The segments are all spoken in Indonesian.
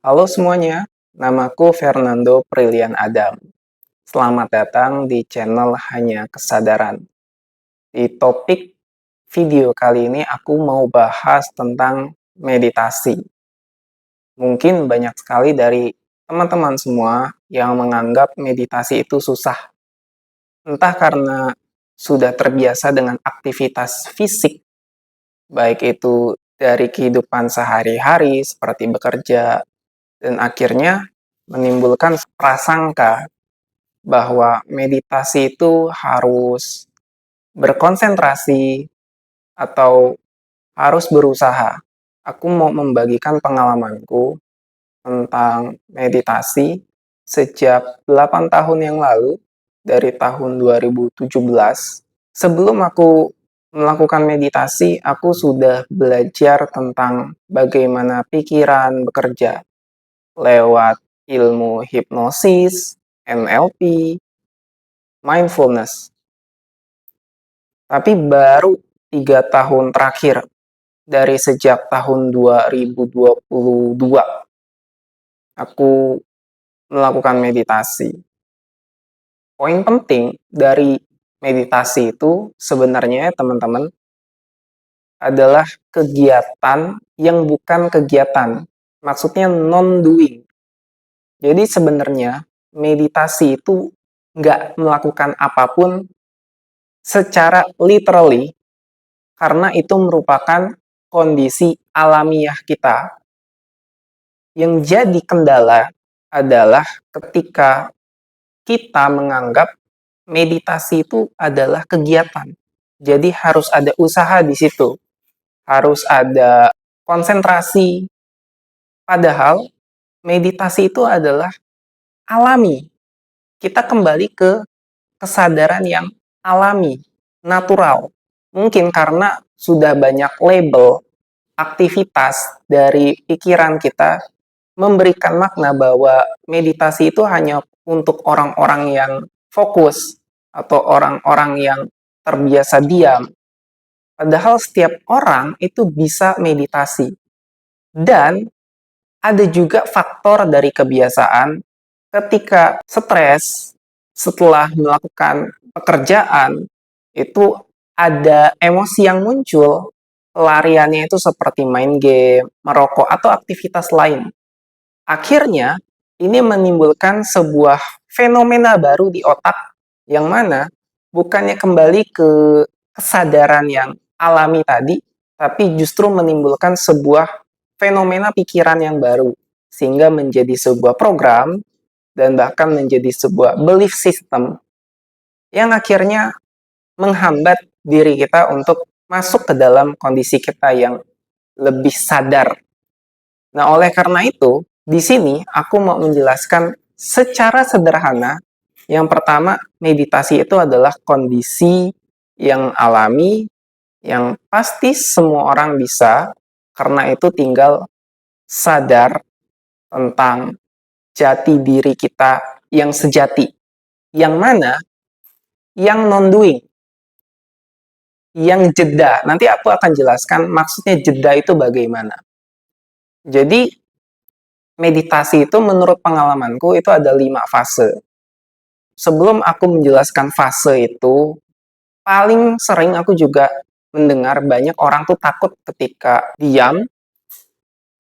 Halo semuanya, namaku Fernando Prilian Adam. Selamat datang di channel Hanya Kesadaran. Di topik video kali ini aku mau bahas tentang meditasi. Mungkin banyak sekali dari teman-teman semua yang menganggap meditasi itu susah. Entah karena sudah terbiasa dengan aktivitas fisik, baik itu dari kehidupan sehari-hari seperti bekerja, dan akhirnya menimbulkan prasangka bahwa meditasi itu harus berkonsentrasi atau harus berusaha. Aku mau membagikan pengalamanku tentang meditasi sejak 8 tahun yang lalu, dari tahun 2017. Sebelum aku melakukan meditasi, aku sudah belajar tentang bagaimana pikiran bekerja lewat ilmu hipnosis, NLP, mindfulness. Tapi baru 3 tahun terakhir, dari sejak tahun 2022, aku melakukan meditasi. Poin penting dari meditasi itu sebenarnya teman-teman adalah kegiatan yang bukan kegiatan. Maksudnya non-doing. Jadi sebenarnya meditasi itu nggak melakukan apapun secara literally, karena itu merupakan kondisi alamiah kita. Yang jadi kendala adalah ketika kita menganggap meditasi itu adalah kegiatan. Jadi harus ada usaha di situ, harus ada konsentrasi. Padahal meditasi itu adalah alami. Kita kembali ke kesadaran yang alami, natural. Mungkin karena sudah banyak label aktivitas dari pikiran kita memberikan makna bahwa meditasi itu hanya untuk orang-orang yang fokus atau orang-orang yang terbiasa diam. Padahal setiap orang itu bisa meditasi. Dan ada juga faktor dari kebiasaan ketika stres setelah melakukan pekerjaan, itu ada emosi yang muncul, pelariannya itu seperti main game, merokok, atau aktivitas lain. Akhirnya, ini menimbulkan sebuah fenomena baru di otak, yang mana bukannya kembali ke kesadaran yang alami tadi, tapi justru menimbulkan sebuah fenomena pikiran yang baru, sehingga menjadi sebuah program dan bahkan menjadi sebuah belief system yang akhirnya menghambat diri kita untuk masuk ke dalam kondisi kita yang lebih sadar. Nah, oleh karena itu, di sini aku mau menjelaskan secara sederhana. Yang pertama, meditasi itu adalah kondisi yang alami, yang pasti semua orang bisa, karena itu tinggal sadar tentang jati diri kita yang sejati. Yang mana? Yang non-doing. Yang jeda. Nanti aku akan jelaskan maksudnya jeda itu bagaimana. Jadi, meditasi itu menurut pengalamanku itu ada 5 fase. Sebelum aku menjelaskan fase itu, paling sering aku juga mendengar banyak orang tuh takut ketika diam,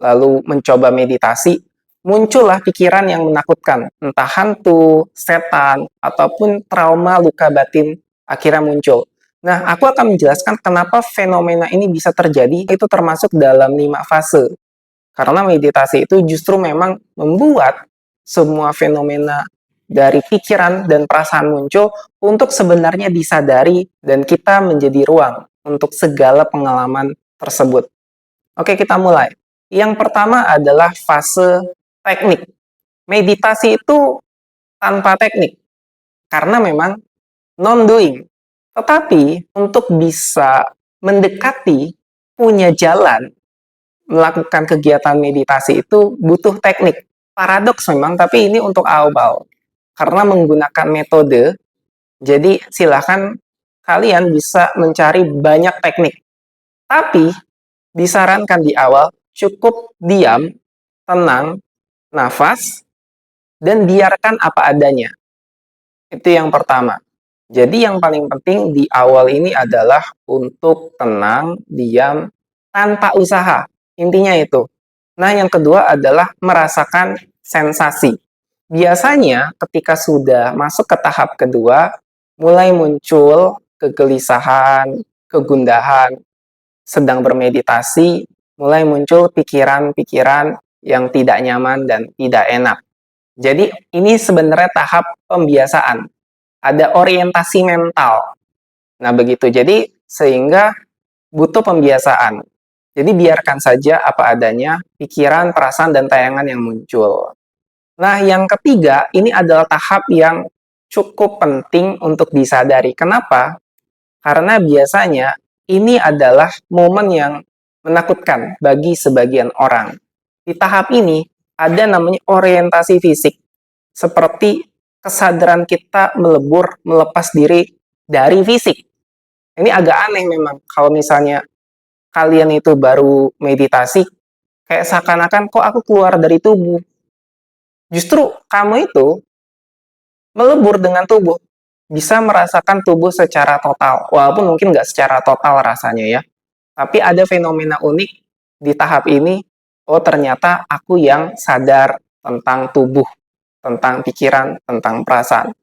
lalu mencoba meditasi, muncullah pikiran yang menakutkan, entah hantu, setan, ataupun trauma luka batin akhirnya muncul. Nah, aku akan menjelaskan kenapa fenomena ini bisa terjadi, itu termasuk dalam 5 fase. Karena meditasi itu justru memang membuat semua fenomena dari pikiran dan perasaan muncul untuk sebenarnya disadari dan kita menjadi ruang untuk segala pengalaman tersebut. Oke, kita mulai. Yang pertama adalah fase teknik. Meditasi itu tanpa teknik, karena memang non-doing. Tetapi untuk bisa mendekati, punya jalan, melakukan kegiatan meditasi itu butuh teknik. Paradoks memang, tapi ini untuk awal. Karena menggunakan metode, jadi silahkan kalian bisa mencari banyak teknik. Tapi disarankan di awal cukup diam, tenang, nafas, dan biarkan apa adanya. Itu yang pertama. Jadi yang paling penting di awal ini adalah untuk tenang, diam, tanpa usaha. Intinya itu. Nah, yang kedua adalah merasakan sensasi. Biasanya ketika sudah masuk ke tahap kedua, mulai muncul kegelisahan, kegundahan, sedang bermeditasi, mulai muncul pikiran-pikiran yang tidak nyaman dan tidak enak. Jadi ini sebenarnya tahap pembiasaan. Ada orientasi mental. Nah, begitu. Jadi sehingga butuh pembiasaan. Jadi biarkan saja apa adanya, pikiran, perasaan, dan tayangan yang muncul. Nah, yang ketiga, ini adalah tahap yang cukup penting untuk disadari. Kenapa? Karena biasanya ini adalah momen yang menakutkan bagi sebagian orang. Di tahap ini, ada namanya orientasi fisik. Seperti kesadaran kita melebur, melepas diri dari fisik. Ini agak aneh memang. Kalau misalnya kalian itu baru meditasi, kayak seakan-akan kok aku keluar dari tubuh. Justru kamu itu melebur dengan tubuh, bisa merasakan tubuh secara total, walaupun mungkin nggak secara total rasanya ya, tapi ada fenomena unik di tahap ini, oh ternyata aku yang sadar tentang tubuh, tentang pikiran, tentang perasaan.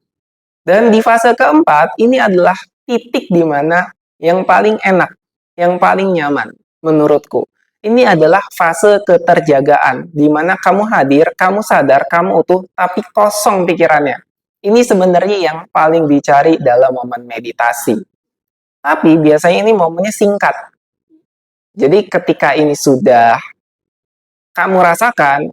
Dan di fase keempat, ini adalah titik di mana yang paling enak, yang paling nyaman menurutku. Ini adalah fase keterjagaan, di mana kamu hadir, kamu sadar, kamu utuh, tapi kosong pikirannya. Ini sebenarnya yang paling dicari dalam momen meditasi. Tapi biasanya ini momennya singkat. Jadi ketika ini sudah kamu rasakan,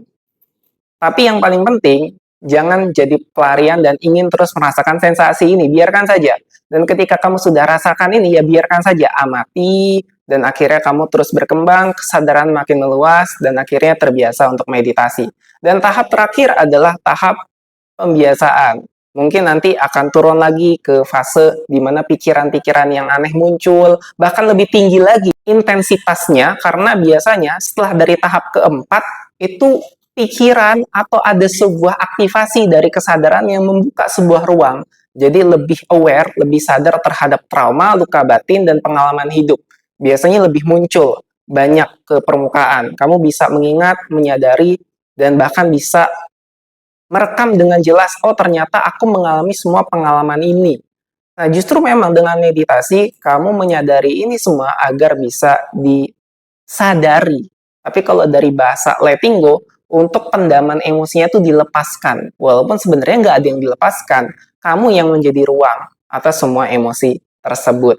tapi yang paling penting, jangan jadi pelarian dan ingin terus merasakan sensasi ini. Biarkan saja. Dan ketika kamu sudah rasakan ini, ya biarkan saja. Amati, dan akhirnya kamu terus berkembang, kesadaran makin meluas, dan akhirnya terbiasa untuk meditasi. Dan tahap terakhir adalah tahap pembiasaan. Mungkin nanti akan turun lagi ke fase di mana pikiran-pikiran yang aneh muncul, bahkan lebih tinggi lagi intensitasnya, karena biasanya setelah dari tahap keempat, itu pikiran atau ada sebuah aktivasi dari kesadaran yang membuka sebuah ruang. Jadi lebih aware, lebih sadar terhadap trauma, luka batin, dan pengalaman hidup. Biasanya lebih muncul, banyak ke permukaan. Kamu bisa mengingat, menyadari, dan bahkan bisa merekam dengan jelas, oh ternyata aku mengalami semua pengalaman ini. Nah, justru memang dengan meditasi, kamu menyadari ini semua agar bisa disadari. Tapi kalau dari bahasa letting go, untuk pendaman emosinya itu dilepaskan. Walaupun sebenarnya nggak ada yang dilepaskan, kamu yang menjadi ruang atas semua emosi tersebut.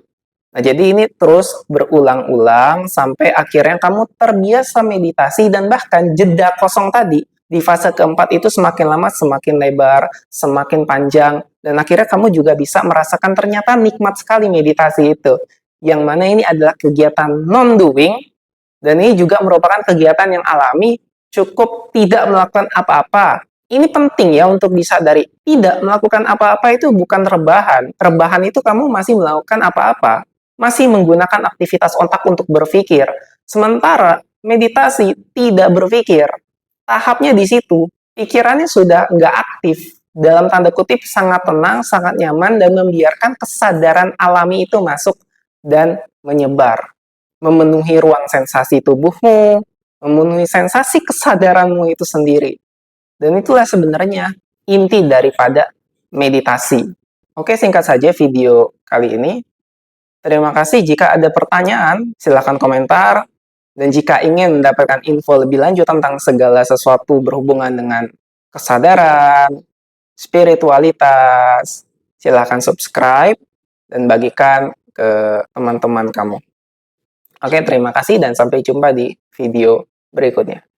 Nah, jadi ini terus berulang-ulang sampai akhirnya kamu terbiasa meditasi dan bahkan jeda kosong tadi di fase keempat itu semakin lama semakin lebar, semakin panjang, dan akhirnya kamu juga bisa merasakan ternyata nikmat sekali meditasi itu. Yang mana ini adalah kegiatan non-doing, dan ini juga merupakan kegiatan yang alami, cukup tidak melakukan apa-apa. Ini penting ya untuk disadari, tidak melakukan apa-apa itu bukan rebahan. Rebahan itu kamu masih melakukan apa-apa, masih menggunakan aktivitas otak untuk berpikir. Sementara meditasi tidak berpikir, tahapnya di situ, pikirannya sudah nggak aktif, dalam tanda kutip sangat tenang, sangat nyaman, dan membiarkan kesadaran alami itu masuk dan menyebar, memenuhi ruang sensasi tubuhmu, memenuhi sensasi kesadaranmu itu sendiri. Dan itulah sebenarnya inti daripada meditasi. Oke, singkat saja video kali ini. Terima kasih. Jika ada pertanyaan, silakan komentar. Dan jika ingin mendapatkan info lebih lanjut tentang segala sesuatu berhubungan dengan kesadaran, spiritualitas, silakan subscribe dan bagikan ke teman-teman kamu. Oke, terima kasih dan sampai jumpa di video berikutnya.